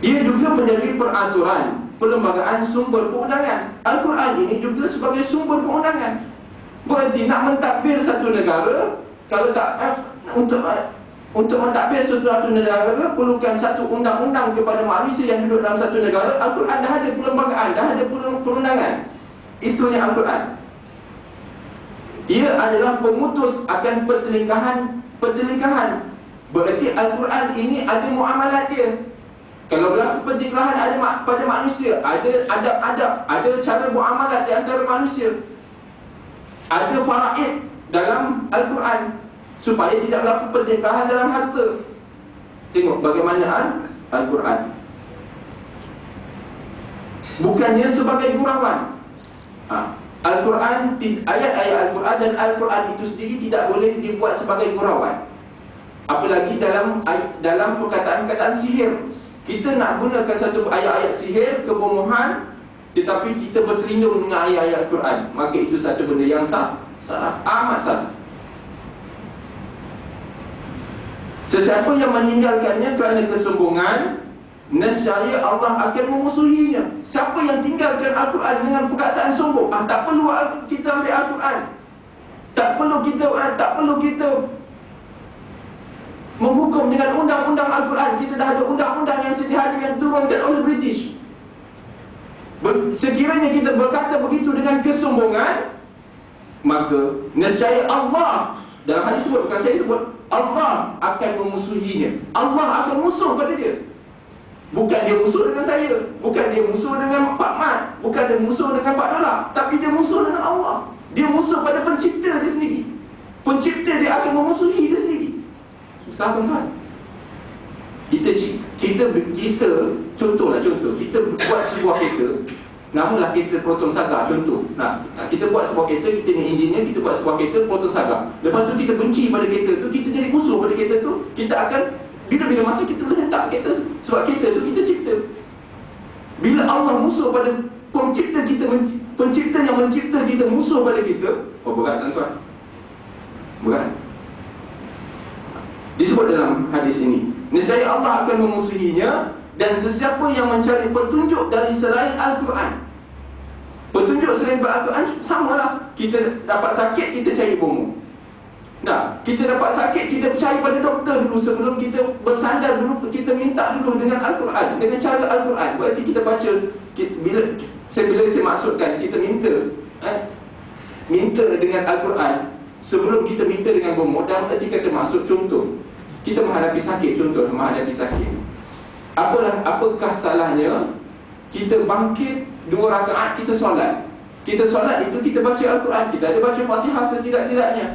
Ia juga menjadi peraturan perlembagaan sumber perundangan. Al-Quran ini juga sebagai sumber perundangan. Berarti nak mentadbir satu negara, kalau tak untuk mentadbir satu negara, perlukan satu undang-undang kepada manusia yang duduk dalam satu negara. Al-Quran dah ada perlembagaan, dah ada perundangan. Itunya Al-Quran. Ia adalah pemutus akan perselingkahan. Berarti Al-Quran ini ada muamalat dia. Kalau berlaku perselingkahan ada pada manusia, ada adab-adab, ada cara muamalat di antara manusia. Ada faraid dalam Al-Quran supaya tidak berlaku perselingkahan dalam harta. Tengok bagaimana Al-Quran. Bukannya sebagai gurauan. Al-Quran, ayat-ayat Al-Quran dan Al-Quran itu sendiri tidak boleh dibuat sebagai gurauan. Apalagi dalam perkataan-perkataan sihir. Kita nak gunakan satu ayat-ayat sihir, kebohongan, tetapi kita berselindung dengan ayat-ayat Al-Quran, maka itu satu benda yang salah, amat salah. Sesiapa yang meninggalkannya kerana kesombongan, nescaya Allah akan memusuhinya. Siapa yang tinggalkan Al-Quran dengan perkataan sombong, tak perlu kita ambil Al-Quran, tak perlu kita menghukum dengan undang-undang Al-Quran. Kita dah ada undang-undang yang sedia ada yang turunkan oleh British. Sekiranya kita berkata begitu dengan kesombongan, maka nescaya Allah, dalam hadis sebut, bukan saya sebut, Allah akan memusuhinya. Allah akan musuh pada dia. Bukan dia musuh dengan saya, bukan dia musuh dengan Pak Mat, bukan dia musuh dengan Pak Dollar, tapi dia musuh dengan Allah. Dia musuh pada pencipta dia sendiri. Pencipta dia akan memusuhi dia sendiri. Susah tuan-tuan. Kita contoh, kita buat sebuah kereta, namalah kereta Proton Saga, contoh. Kita buat sebuah kereta, kita ni engineer, kita buat sebuah kereta Proton Saga. Lepas tu kita benci pada kereta tu, kita jadi musuh pada kereta tu, kita akan bila masa kita boleh hentak kereta, sebab kereta tu kita cipta. Bila Allah musuh pada pencipta kita, pencipta yang mencipta kita musuh pada kita, berat tuan-tuan. Berat. Disebut dalam hadis ini, nescaya Allah akan memusuhinya, dan sesiapa yang mencari petunjuk dari selain Al-Quran. Petunjuk selain Al-Quran samalah. Kita dapat sakit, kita cari bomo. Nah, kita dapat sakit, kita percaya pada doktor dulu sebelum kita bersandar dulu, kita minta dulu dengan Al-Quran, dengan cara Al-Quran. Berarti kita baca, bila saya maksudkan kita minta dengan Al-Quran sebelum kita minta dengan bomoh, dan berarti kata maksud contoh. Kita menghadapi sakit, contoh menghadapi sakit. Apakah salahnya kita bangkit 2 rakaat, kita solat. Kita solat itu kita baca Al-Quran, kita ada baca Fatihah setidak-tidaknya.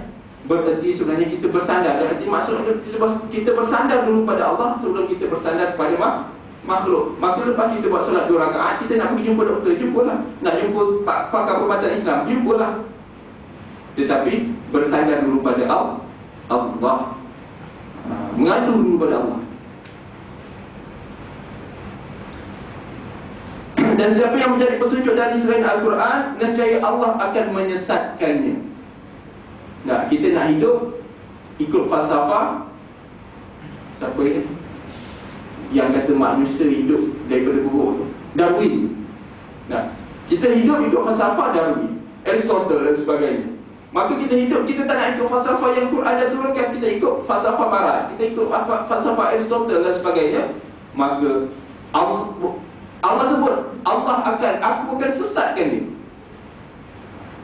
Berarti sebenarnya kita bersandar. Berarti maksudnya kita bersandar dulu pada Allah sebelum kita bersandar kepada makhluk. Maka lepas kita buat solat 2 rakaat, kita nak pergi jumpa doktor, jumpalah. Nak jumpa pakar perubatan Islam, jumpalah. Tetapi bersandar dulu pada Allah. Mengadu dulu pada Allah. Dan siapa yang mencari petunjuk dari selain Al-Quran, nescaya Allah akan menyesatkannya. Nah, kita nak hidup ikut falsafah. Siapa yang kata manusia hidup daripada buruk tu? Darwin. Nah, kita hidup ikut falsafah Darwin, Aristotle dan sebagainya. Maka kita hidup, kita tak nak ikut falsafah yang Quran dah turunkan, kita ikut falsafah barat, kita ikut falsafah Aristotle dan sebagainya. Maka Allah sebut, aku akan sesatkan dia.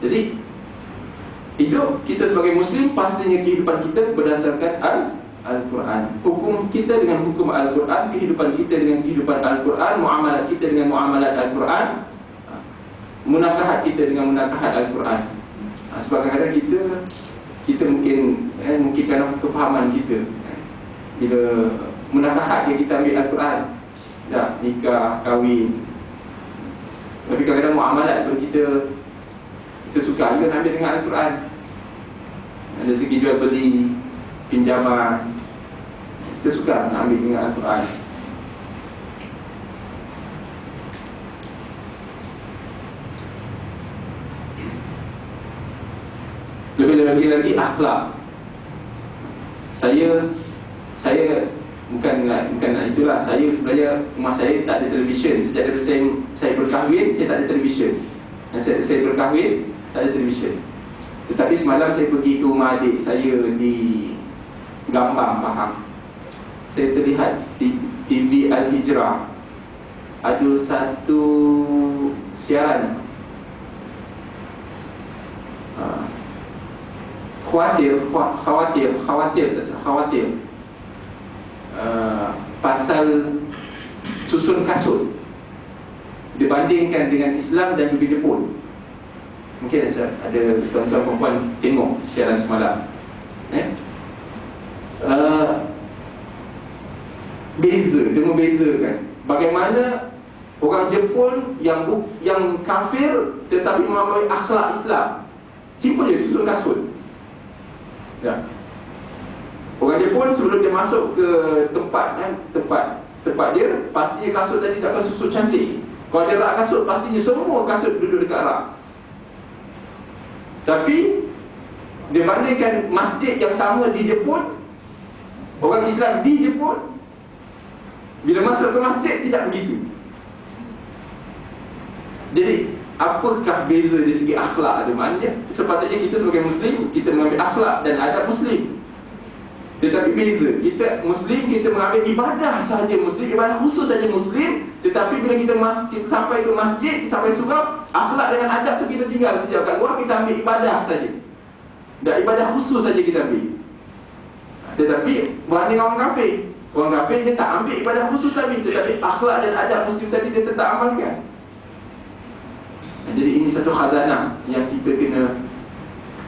Jadi hidup kita sebagai Muslim, pastinya kehidupan kita berdasarkan Al-Quran. Hukum kita dengan hukum Al-Quran, kehidupan kita dengan kehidupan Al-Quran, muamalat kita dengan muamalat Al-Quran, munakahat kita dengan munakahat Al-Quran. Sebab kadang-kadang kita mungkin kerana kefahaman kita, bila munakahat je kita ambil Al-Quran, dah nikah, kahwin. Tapi kadang-kadang muamalat tu kita suka juga ambil dengan Al-Quran. Ada segi jual beli, pinjaman, kita suka nak ambil dengan Al-Quran. Lebih lagi akhlak. Saya bukan nak itulah. Saya sebenarnya rumah saya tak ada televisyen. Sejak daripada saya berkahwin, saya tak ada televisyen. Saya berkahwin, tak ada televisyen. Tetapi semalam saya pergi ke rumah adik saya di Gambang, Pahang. Saya terlihat di TV Al-Hijrah ada satu siaran khawatir pasal susun kasut dibandingkan dengan Islam dan juga Jepun. Mungkin ada tuan-tuan perempuan tengok siaran semalam. Membezakan bagaimana orang Jepun yang kafir tetapi mempunyai akhlak Islam. Simple je, susun kasut. Ya. Orang Jepun sebelum dia masuk ke tempat dia, pastinya kasut tadi takkan susun cantik. Kalau dia rak kasut, pastinya semua kasut duduk dekat rak. Tapi dibandingkan masjid yang sama di Jepun, orang Islam di Jepun, bila masuk ke masjid tidak begitu. Jadi apakah beza dari segi akhlak? Maknanya sepatutnya kita sebagai Muslim, kita mengambil akhlak dan adab Muslim. Tetapi beza, kita Muslim, kita mengambil ibadah sahaja Muslim, ibadah khusus sahaja Muslim. Tetapi bila kita sampai ke masjid, kita sampai surau, akhlak dengan adab tu kita tinggal saja. Kat luar kita ambil ibadah saja, dan ibadah khusus saja kita ambil. Tetapi berbanding orang kafir, orang kafir dia tak ambil ibadah khusus tadi, tetapi akhlak dan adab Muslim tadi dia tetap amalkan. Jadi ini satu khazanah yang kita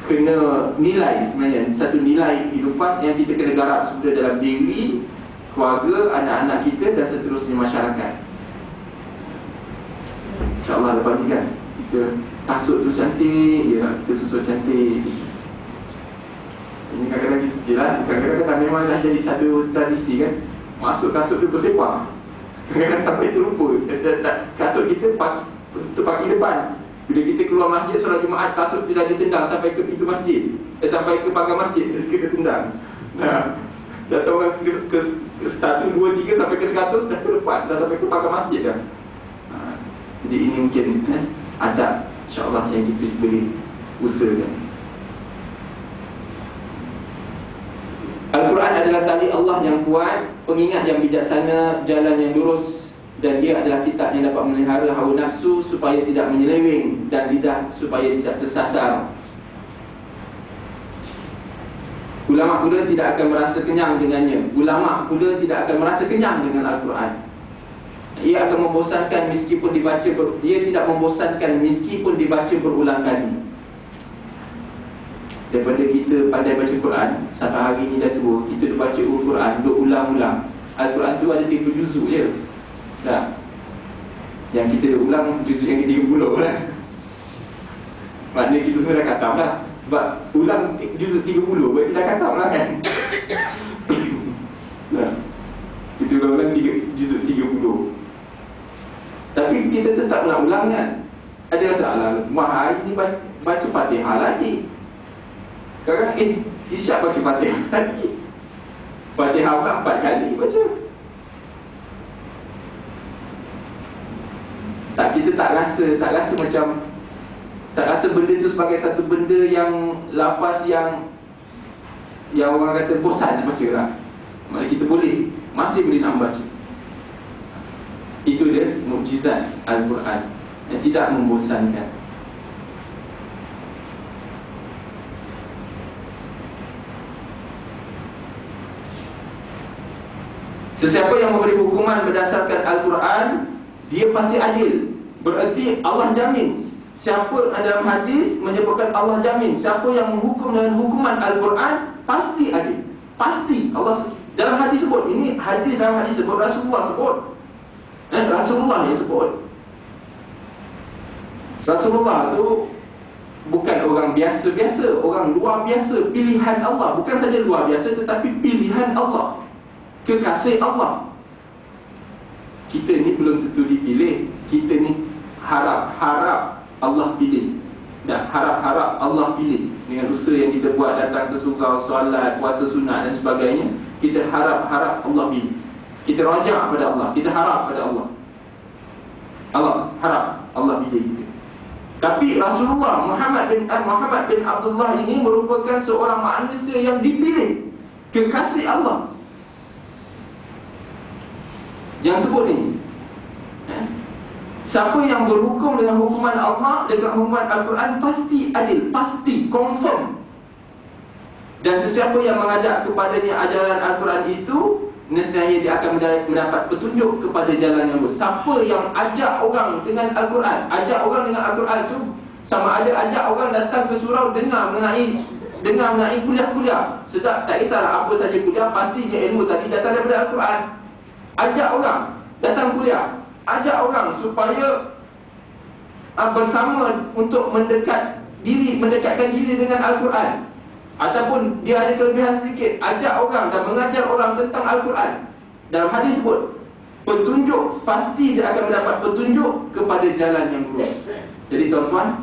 kena nilai sebenarnya, satu nilai kehidupan yang kita kena garap sudah dalam diri, keluarga, anak-anak kita dan seterusnya masyarakat. InsyaAllah lepas ni kan kita kasut tu cantik, ya, kita susun cantik. Ini kadang-kadang jelas, kadang-kadang memang dah jadi satu tradisi kan. Masuk kasut tu bersepah, kadang-kadang sampai terlupa kasut kita untuk pagi depan. Bila kita keluar masjid solat Jumaat, kasut tu dah ditendang sampai ke pintu masjid, sampai ke pagar masjid, kita tendang. Nah, dah tahu orang ke 1, 2, 3 sampai ke 100 dah terlepas, dah sampai ke pagar masjid dah. Jadi ini mungkin adab InsyaAllah yang kita boleh usahakan. Allah yang kuat, pengingat yang bijaksana, jalan yang lurus, dan dia adalah kitab yang dapat memelihara hawa nafsu supaya tidak menyeleweng dan lidah supaya tidak tersasar. Ulama pula tidak akan merasa kenyang dengannya. Ulama pula tidak akan merasa kenyang dengan Al-Quran. Ia akan membosankan meskipun dibaca dia tidak membosankan meskipun dibaca berulang kali. Daripada kita pandai baca Quran, sampai hari ni dah tua, kita baca Al-Quran berulang-ulang. Al-Quran tu ada 30 juzuk je. Dah. Yang kita ulang juzuk yang ke-30 lah. Maknanya kita semua dah khatam lah. Sebab ulang juzuk 30 berarti dah khatam lah kan. Nah, kita ulang juzuk 30. Tapi kita tetap nak ulang kan. Ada masalah. Mahal ni baca Fatihah lagi. Sekarang Isyak baca Fatihah lagi. Fatihah 4 kali baca. Tak, kita tak rasa macam, tak rasa benda tu sebagai satu benda yang lafaz yang orang kata bosan baca lah. Maksudnya kita masih boleh nak baca. Itu dia mukjizat Al-Quran yang tidak membosankan. Sesiapa yang memberi hukuman berdasarkan Al-Quran, dia pasti adil. Bererti Allah jamin. Siapa dalam hadis menyebutkan Allah jamin, siapa yang menghukum dengan hukuman Al-Quran pasti adil. Pasti Allah dalam hadis sebut. Ini hadis dalam hadis sebut, Rasulullah sebut. Rasulullah yang sebut. Rasulullah tu bukan orang biasa-biasa, orang luar biasa, pilihan Allah. Bukan saja luar biasa tetapi pilihan Allah, kekasih Allah. Kita ni belum tentu dipilih. Kita ni harap-harap Allah pilih. Dan harap-harap Allah pilih. Dengan usaha yang kita buat, datang ke surau, solat, puasa sunat dan sebagainya, kita harap-harap Allah pilih. Kita rajak pada Allah, kita harap pada Allah. Allah harap Allah pilih kita. Tapi Rasulullah Muhammad bin Abdullah ini merupakan seorang manusia yang dipilih, kekasih Allah. Yang sebut ni, siapa yang berhukum dengan hukuman Allah, dengan hukuman Al-Quran, pasti adil, pasti, confirm. Dan sesiapa yang mengajak kepadanya ajaran Al-Quran itu, nescaya dia akan mendapat petunjuk kepada jalan yang lurus. Siapa yang ajak orang dengan Al-Quran, ajak orang dengan Al-Quran tu, sama ada ajak orang datang ke surau dengar mengenai kuliah-kuliah. Sedap, tak kisahlah apa saja kuliah, pastinya ilmu tadi datang daripada Al-Quran. Ajak orang datang kuliah, ajak orang supaya bersama untuk mendekatkan diri dengan Al-Quran. Ataupun dia ada kelebihan sedikit, ajak orang dan mengajar orang tentang Al-Quran. Dalam hadis sebut, petunjuk, pasti dia akan mendapat petunjuk kepada jalan yang lurus. Jadi tuan-tuan,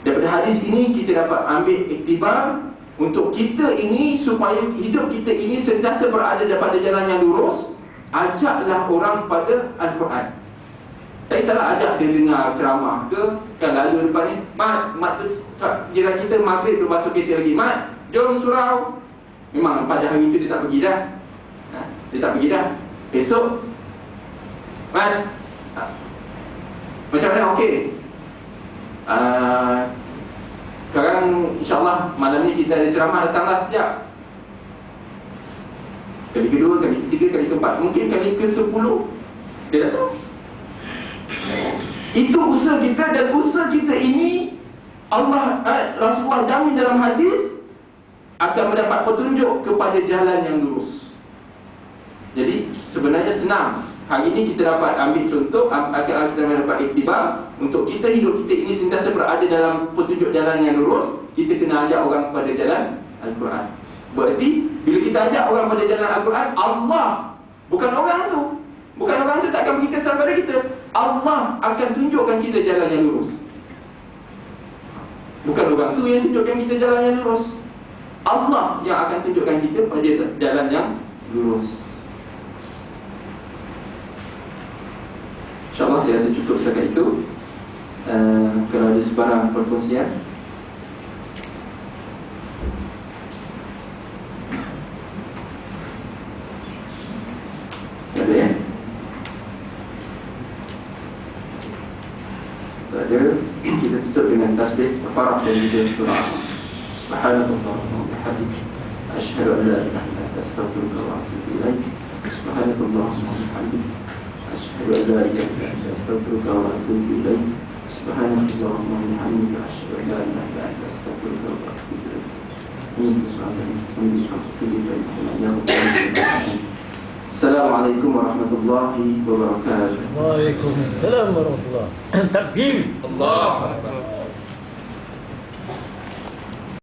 daripada hadis ini kita dapat ambil iktibar untuk kita ini, supaya hidup kita ini sentiasa berada pada jalan yang lurus. Ajaklah orang pada Al-Quran. Tak salah ajak dia dengar ceramah ke, kan lalu depan ni, Mat tu jiran kita maghrib tu basuh kereta lagi, Mat jom surau. Memang pada hari itu dia tak pergi dah. Dia tak pergi dah. Besok, Mat macam mana, okey, sekarang insyaAllah malam ni kita ada ceramah, datanglah sekejap. Kali kedua, kali ketiga, kali keempat, mungkin kali ke-10 dia datang. Itu usaha kita, dan usaha kita ini Rasulullah jamin dalam hadis akan mendapat petunjuk kepada jalan yang lurus. Jadi sebenarnya senang. Hari ini kita dapat ambil contoh, akan kita mendapat iktibar untuk kita hidup kita ini sentiasa berada dalam petunjuk jalan yang lurus. Kita kena ajak orang kepada jalan Al-Quran. Berarti bila kita ajak orang pada jalan Al-Quran, Allah, bukan orang tu tak akan beri kesan pada kita. Allah akan tunjukkan kita jalan yang lurus. Bukan orang tu yang tunjukkan kita jalan yang lurus. Allah yang akan tunjukkan kita pada jalan yang lurus. InsyaAllah saya rasa cukup setakat itu. Kalau ada sebarang perkongsian. ada, kita tutup dengan tasbih kafarah dan juga surah. Subhanallah wa bihamdihi, asyhadu an la ilaha illa anta, astaghfiruka wa atubu ilaik. Subhanallah wa bihamdihi, asyhadu an la ilaha illa anta, astaghfiruka wa atubu ilaik. Subhanallah wa bihamdihi, asyhadu an la ilaha illa anta, astaghfiruka wa atubu ilaik. Assalamualaikum warahmatullahi wabarakatuh. Waalaikumsalam warahmatullahi wabarakatuh. Takbir. Allah